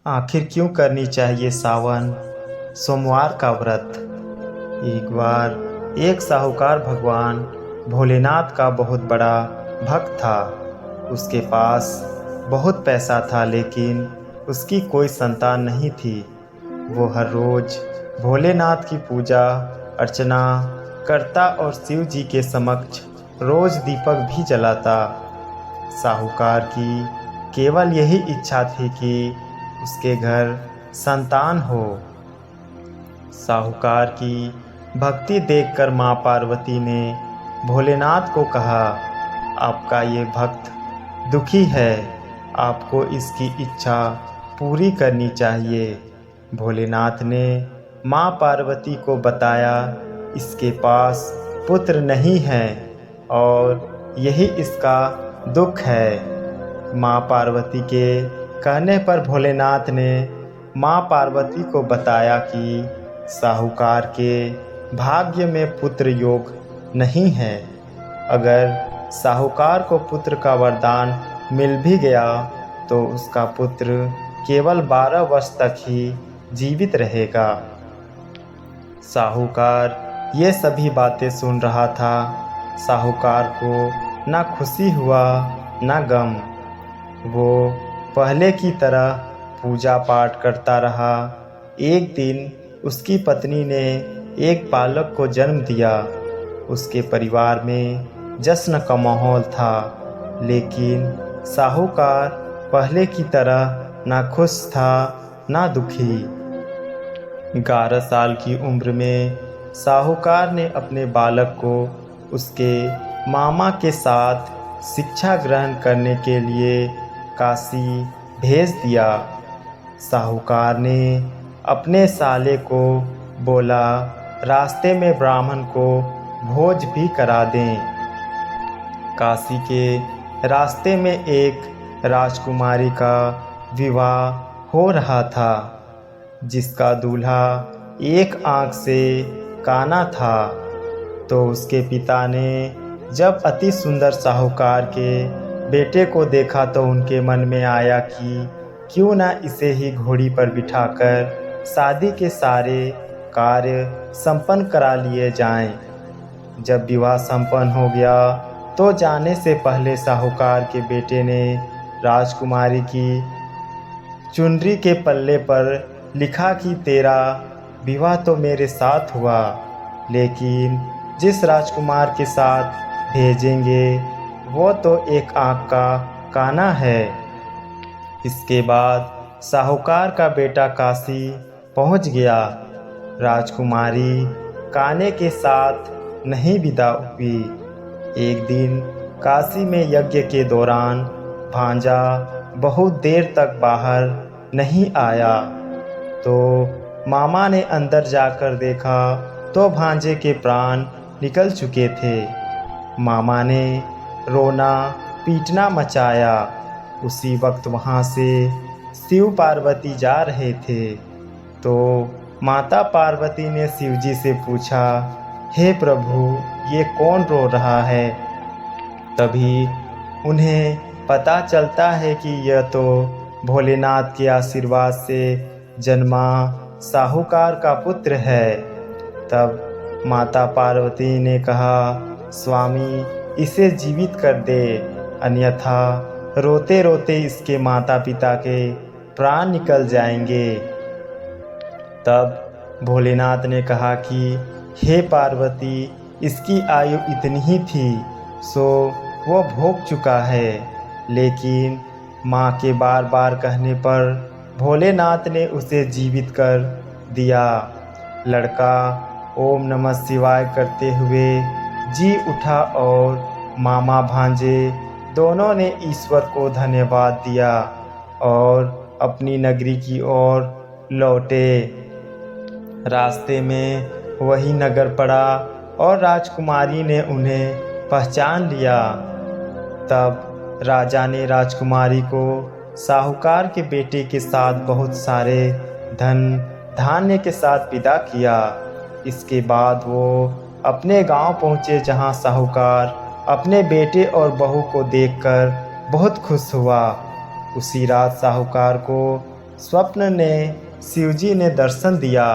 आखिर क्यों करनी चाहिए सावन सोमवार का व्रत। एक बार एक साहूकार भगवान भोलेनाथ का बहुत बड़ा भक्त था। उसके पास बहुत पैसा था, लेकिन उसकी कोई संतान नहीं थी। वो हर रोज भोलेनाथ की पूजा अर्चना करता और शिव जी के समक्ष रोज दीपक भी जलाता। साहूकार की केवल यही इच्छा थी कि उसके घर संतान हो। साहूकार की भक्ति देखकर माँ पार्वती ने भोलेनाथ को कहा, आपका ये भक्त दुखी है, आपको इसकी इच्छा पूरी करनी चाहिए। भोलेनाथ ने माँ पार्वती को बताया, इसके पास पुत्र नहीं है और यही इसका दुख है। माँ पार्वती के कहने पर भोलेनाथ ने माँ पार्वती को बताया कि साहूकार के भाग्य में पुत्र योग नहीं है। अगर साहूकार को पुत्र का वरदान मिल भी गया तो उसका पुत्र केवल 12 वर्ष तक ही जीवित रहेगा। साहूकार ये सभी बातें सुन रहा था। साहूकार को ना खुशी हुआ ना गम। वो पहले की तरह पूजा पाठ करता रहा। एक दिन उसकी पत्नी ने एक बालक को जन्म दिया। उसके परिवार में जश्न का माहौल था, लेकिन साहूकार पहले की तरह ना खुश था ना दुखी। 11 साल की उम्र में साहूकार ने अपने बालक को उसके मामा के साथ शिक्षा ग्रहण करने के लिए काशी भेज दिया। साहूकार ने अपने साले को बोला, रास्ते में ब्राह्मण को भोज भी करा दें। काशी के रास्ते में एक राजकुमारी का विवाह हो रहा था, जिसका दूल्हा एक आंख से काना था। तो उसके पिता ने जब अति सुंदर साहूकार के बेटे को देखा तो उनके मन में आया कि क्यों ना इसे ही घोड़ी पर बिठाकर शादी के सारे कार्य संपन्न करा लिए जाएं। जब विवाह संपन्न हो गया तो जाने से पहले साहूकार के बेटे ने राजकुमारी की चुनरी के पल्ले पर लिखा कि तेरा विवाह तो मेरे साथ हुआ, लेकिन जिस राजकुमार के साथ भेजेंगे वो तो एक आंख का काना है। इसके बाद साहूकार का बेटा काशी पहुंच गया। राजकुमारी काने के साथ नहीं विदा हुई। एक दिन काशी में यज्ञ के दौरान भांजा बहुत देर तक बाहर नहीं आया, तो मामा ने अंदर जाकर देखा तो भांजे के प्राण निकल चुके थे। मामा ने रोना पीटना मचाया। उसी वक्त वहाँ से शिव पार्वती जा रहे थे, तो माता पार्वती ने शिवजी से पूछा, हे प्रभु, ये कौन रो रहा है? तभी उन्हें पता चलता है कि यह तो भोलेनाथ के आशीर्वाद से जन्मा साहूकार का पुत्र है। तब माता पार्वती ने कहा, स्वामी, इसे जीवित कर दे, अन्यथा रोते रोते इसके माता पिता के प्राण निकल जाएंगे। तब भोलेनाथ ने कहा कि हे पार्वती, इसकी आयु इतनी ही थी सो वो भोग चुका है। लेकिन माँ के बार बार कहने पर भोलेनाथ ने उसे जीवित कर दिया। लड़का ओम नमः शिवाय करते हुए जी उठा और मामा भांजे दोनों ने ईश्वर को धन्यवाद दिया और अपनी नगरी की ओर लौटे। रास्ते में वही नगर पड़ा और राजकुमारी ने उन्हें पहचान लिया। तब राजा ने राजकुमारी को साहूकार के बेटे के साथ बहुत सारे धन धान्य के साथ विदा किया। इसके बाद वो अपने गांव पहुँचे, जहां साहूकार अपने बेटे और बहू को देखकर बहुत खुश हुआ। उसी रात साहूकार को स्वप्न ने शिवजी ने दर्शन दिया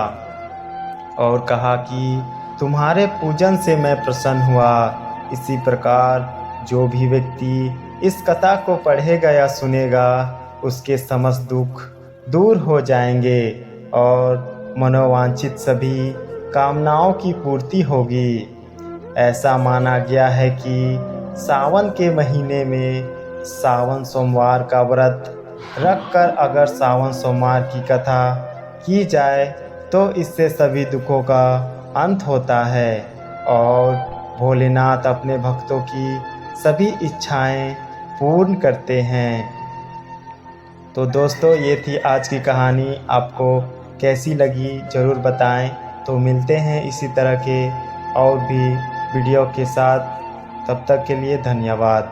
और कहा कि तुम्हारे पूजन से मैं प्रसन्न हुआ। इसी प्रकार जो भी व्यक्ति इस कथा को पढ़ेगा या सुनेगा उसके समस्त दुख दूर हो जाएंगे और मनोवांछित सभी कामनाओं की पूर्ति होगी। ऐसा माना गया है कि सावन के महीने में सावन सोमवार का व्रत रखकर अगर सावन सोमवार की कथा की जाए तो इससे सभी दुखों का अंत होता है और भोलेनाथ अपने भक्तों की सभी इच्छाएं पूर्ण करते हैं। तो दोस्तों, ये थी आज की कहानी। आपको कैसी लगी ज़रूर बताएं। तो मिलते हैं इसी तरह के और भी वीडियो के साथ। तब तक के लिए धन्यवाद।